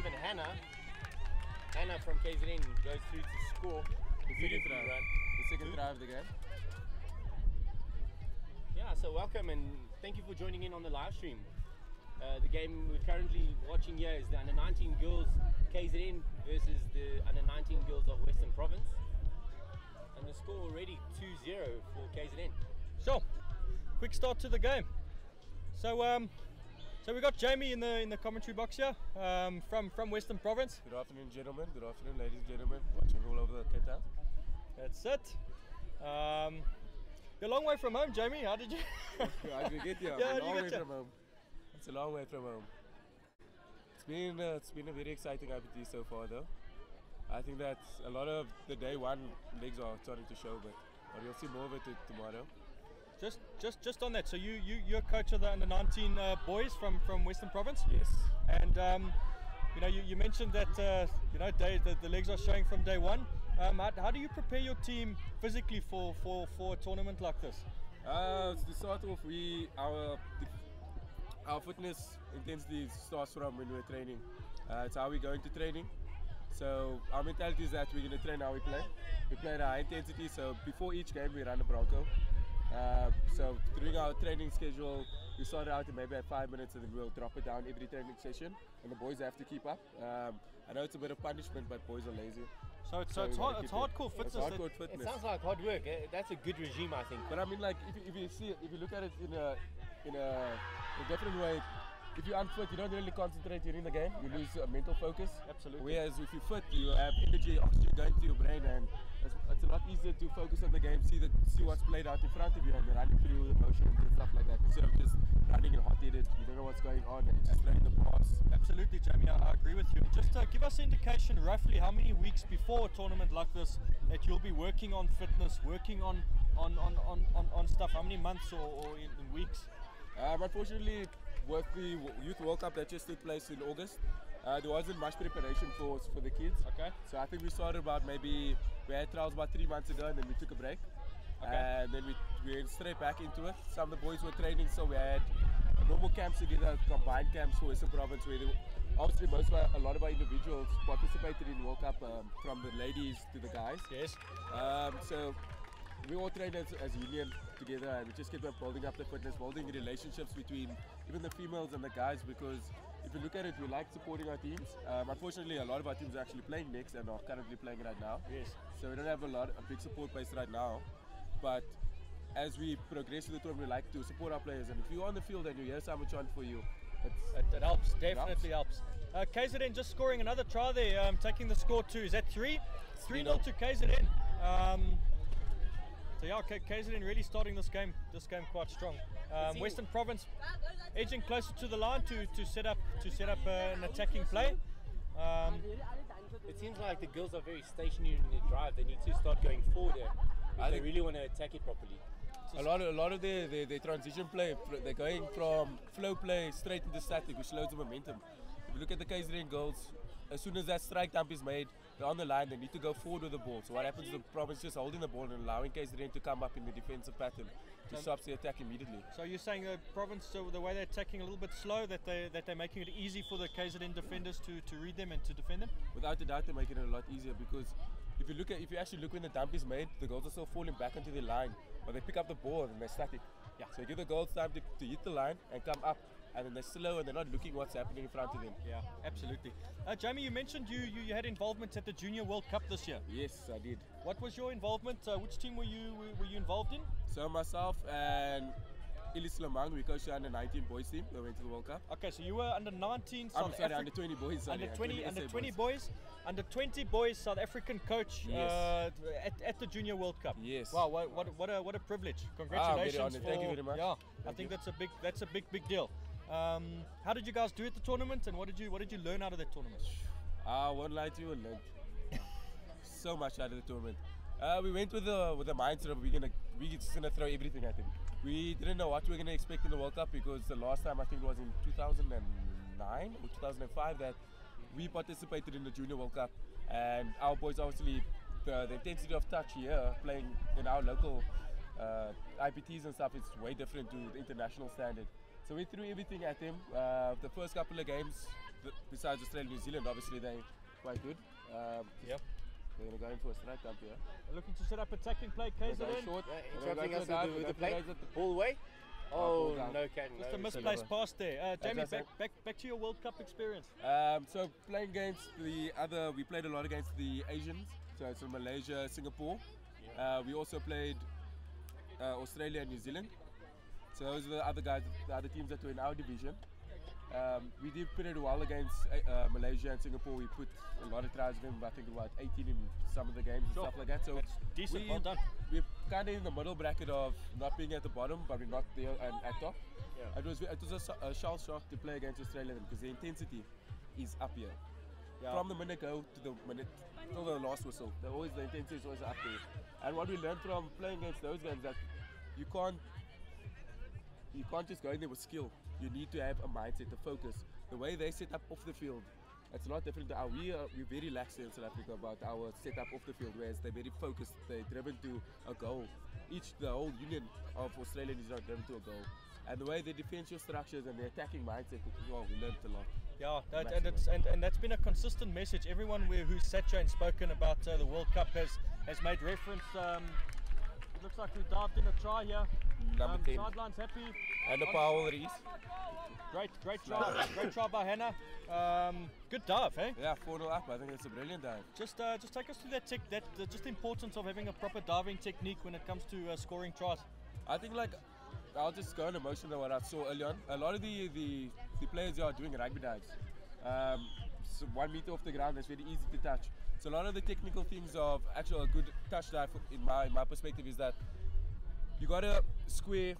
and Hannah. Hannah from KZN goes through to score. The second try of the game. Yeah, so welcome and thank you for joining in on the live stream. The game we're currently watching here is the under-19 girls KZN versus the under-19 girls of Western Province. And the score already 2-0 for KZN. Sure. Quick start to the game. So we got Jamie in the commentary box here from Western Province. Good afternoon, gentlemen. Good afternoon, ladies and gentlemen. Watching all over the Cape Town. That's it. You're a long way from home, Jamie. How did you? How did you get here? Yeah, a long way from home. It's a long way from home. It's been a very exciting IPT so far, though. I think that a lot of the day one legs are starting to show, but you'll see more of it tomorrow. Just on that. So you're coach of the under-19 boys from Western Province. Yes. And you mentioned that the legs are showing from day one. How do you prepare your team physically for a tournament like this? To start off, our fitness intensity starts from when we're training. It's how we go into training. So our mentality is that we're going to train how we play. We play at a high intensity, so before each game we run a Bronco. So during our training schedule, we start out maybe at 5 minutes and then we'll drop it down every training session, and the boys have to keep up. I know it's a bit of punishment, but boys are lazy. So it's hardcore fitness. It's hardcore fitness. It sounds like hard work. That's a good regime, I think. But I mean, like if you look at it in a different way. If you're unfit, you don't really concentrate during the game. You lose mental focus. Absolutely. Whereas if you're fit, you have energy, oxygen going to your brain, and it's a lot easier to focus on the game, see what's played out in front of you, and running through the motions and stuff like that. Instead of just running and hot-headed, you don't know what's going on, and just throwing the pass. Absolutely, Jamie. I agree with you. Just give us an indication, roughly, how many weeks before a tournament like this that you'll be working on fitness, working on stuff. How many months or in weeks? Unfortunately, with the Youth World Cup that just took place in August, there wasn't much preparation for the kids. Okay. So I think we started we had trials about 3 months ago, and then we took a break. Okay. And then we went straight back into it. Some of the boys were training, so we had normal camps together, combined camps for Western Province, where obviously a lot of our individuals participated in the World Cup, from the ladies to the guys. Yes. So we all trained as union together, and we just kept on building up the fitness, building relationships between even the females and the guys, because if you look at it, we like supporting our teams. Unfortunately, a lot of our teams are actually playing next and are currently playing right now. Yes. So we don't have a big support base right now, but as we progress through the tournament, we like to support our players, and if you're on the field and you hear someone chant for you, it helps, definitely helps. KZN just scoring another try there, taking the score to, is that 3-0 to KZN. So yeah, KZN really starting this game quite strong. Western Province edging closer to the line to set up an attacking play. It seems like the girls are very stationary in their drive. They need to start going forward there if they really want to attack it properly. A lot of their transition play, they're going from flow play straight into static, which loads the momentum. If you look at the KZN girls, as soon as that strike dump is made, they're on the line, they need to go forward with the ball. So what happens is the Province just holding the ball and allowing KZN to come up in the defensive pattern to stop the attack immediately. So you're saying the Province, so the way they're attacking a little bit slow, that they're making it easy for the KZN defenders to read them and to defend them? Without a doubt, they're making it a lot easier, because if you actually look when the dump is made, the girls are still falling back onto the line, but they pick up the ball and they're static. Yeah. So you give the girls time to hit the line and come up, and then they're slow and they're not looking what's happening in front of them. Yeah, absolutely. Jamie, you mentioned you had involvement at the Junior World Cup this year. Yes, I did. What was your involvement? Which team were you involved in? So myself and Elise Lamang, we coached the under-19 boys team that went to the World Cup. Okay, so you were under-19 under-20 boys. Under-20 boys. Under-20 boys South African coach, yes. at the Junior World Cup. Yes. Wow, what a privilege. Congratulations. Thank you very much. Yeah, I think that's a big deal. How did you guys do at the tournament, and what did you learn out of that tournament? I won't lie to you, I learned so much out of the tournament. We went with the mindset of we're just gonna throw everything at him. We didn't know what we were gonna expect in the World Cup, because the last time, I think it was in 2009 or 2005, that we participated in the Junior World Cup, and our boys, obviously the intensity of touch here playing in our local IPTs and stuff is way different to the international standard. So we threw everything at him. The first couple of games besides Australia and New Zealand, obviously they're quite good. Yep. They're going to go in for a strike up here. Looking to set up attacking play, KZN. Short. Interrupting us with the play. Ball away. Oh, no can. Just a misplaced pass there. Jamie, back to your World Cup experience. So playing against we played a lot against the Asians. So it's in Malaysia, Singapore. We also played Australia and New Zealand. So those are the other guys, the other teams that were in our division. We did put it well against Malaysia and Singapore. We put a lot of tries in them, I think about 18 in some of the games and stuff like that. So that's decent, well done. We're kind of in the middle bracket of not being at the bottom, but we're not there and at top. Yeah. It was a shell shock to play against Australia because the intensity is up here. Yeah. From the minute go to the minute till the last whistle, the intensity is always up there. And what we learned from playing against those guys is that you can't just go in there with skill. You need to have a mindset, a focus. The way they set up off the field, it's a lot different to how we're very lax in South Africa about our setup off the field, whereas they're very focused, they're driven to a goal. The whole union of Australia is not driven to a goal. And the way they defend your structures and the attacking mindset, well, we learned a lot. Yeah, and that's been a consistent message. Everyone who's sat here and spoken about the World Cup has made reference. It looks like we dived in a try here. Number 10. Sideline's happy. And the power Reese. Great try by Hannah. Good dive, eh? Yeah, 4-0 up. I think it's a brilliant dive. Just take us through just the importance of having a proper diving technique when it comes to scoring tries. I think I'll just go on emotion of what I saw early on. A lot of the players here are doing rugby dives. So 1 meter off the ground, that's very easy to touch. So a lot of the technical things of actual a good touch dive in my perspective is that you gotta square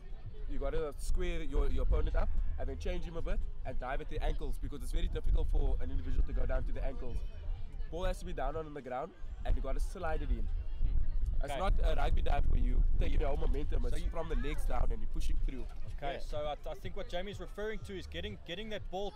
your opponent up and then change him a bit and dive at the ankles, because it's very difficult for an individual to go down to the ankles. Ball has to be down on the ground and you gotta slide it in. Okay. It's not a rugby dive where you take your whole momentum, it's from the legs down and you're pushing through. Okay, so I think what Jamie's referring to is getting that ball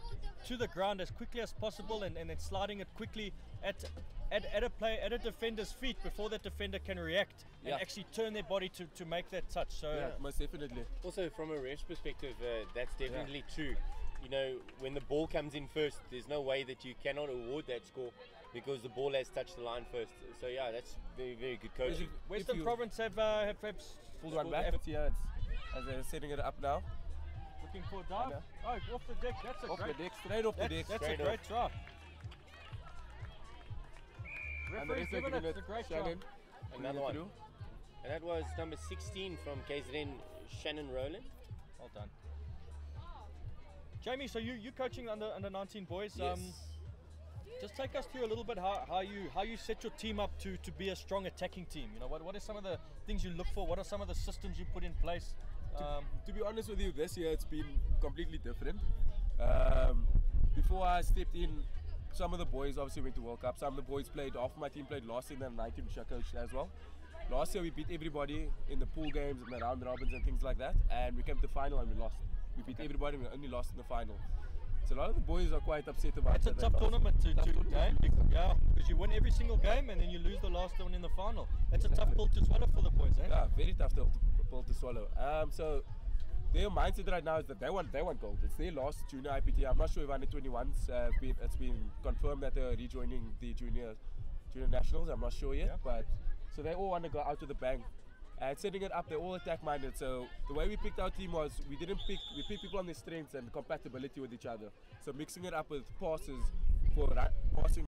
to the ground as quickly as possible and then sliding it quickly at a defender's feet before that defender can react and actually turn their body to make that touch. So yeah, most definitely. Also from a ref's perspective, that's definitely true. You know, when the ball comes in first, there's no way that you cannot award that score because the ball has touched the line first. So yeah, that's very, very good coaching. Western Province have pulled one back. Yeah, as they're setting it up now. Looking for a dive. Oh, off the deck. That's off the deck, straight off the deck. That's a great try. And the rest are a great try. Another one. And that was number 16 from KZN, Shannon Rowland. Well done. Jamie, so you coaching under 19 boys. Yes. Just take us through a little bit how you set your team up to be a strong attacking team. You know, what are some of the things you look for? What are some of the systems you put in place? To be honest with you, this year it's been completely different. Before I stepped in, some of the boys obviously went to World Cup. Some of the boys played, half of my team played last year in the 19, which I coached as well. Last year we beat everybody in the pool games and the round robins and things like that, and we came to the final and we lost. We beat everybody and we only lost in the final. So a lot of the boys are quite upset about it. It's a tough tournament to game. Yeah, because you win every single game and then you lose the last one in the final. That's a tough pill to swallow for the boys, eh? Yeah, very tough pill to swallow. So their mindset right now is that they want gold. It's their last junior IPTA. I'm not sure if under 21s it's been confirmed that they're rejoining the junior nationals. I'm not sure yet, but so they all want to go out with a bang. And setting it up, they're all attack minded. So the way we picked our team was we picked people on their strengths and compatibility with each other. So mixing it up with passes for passing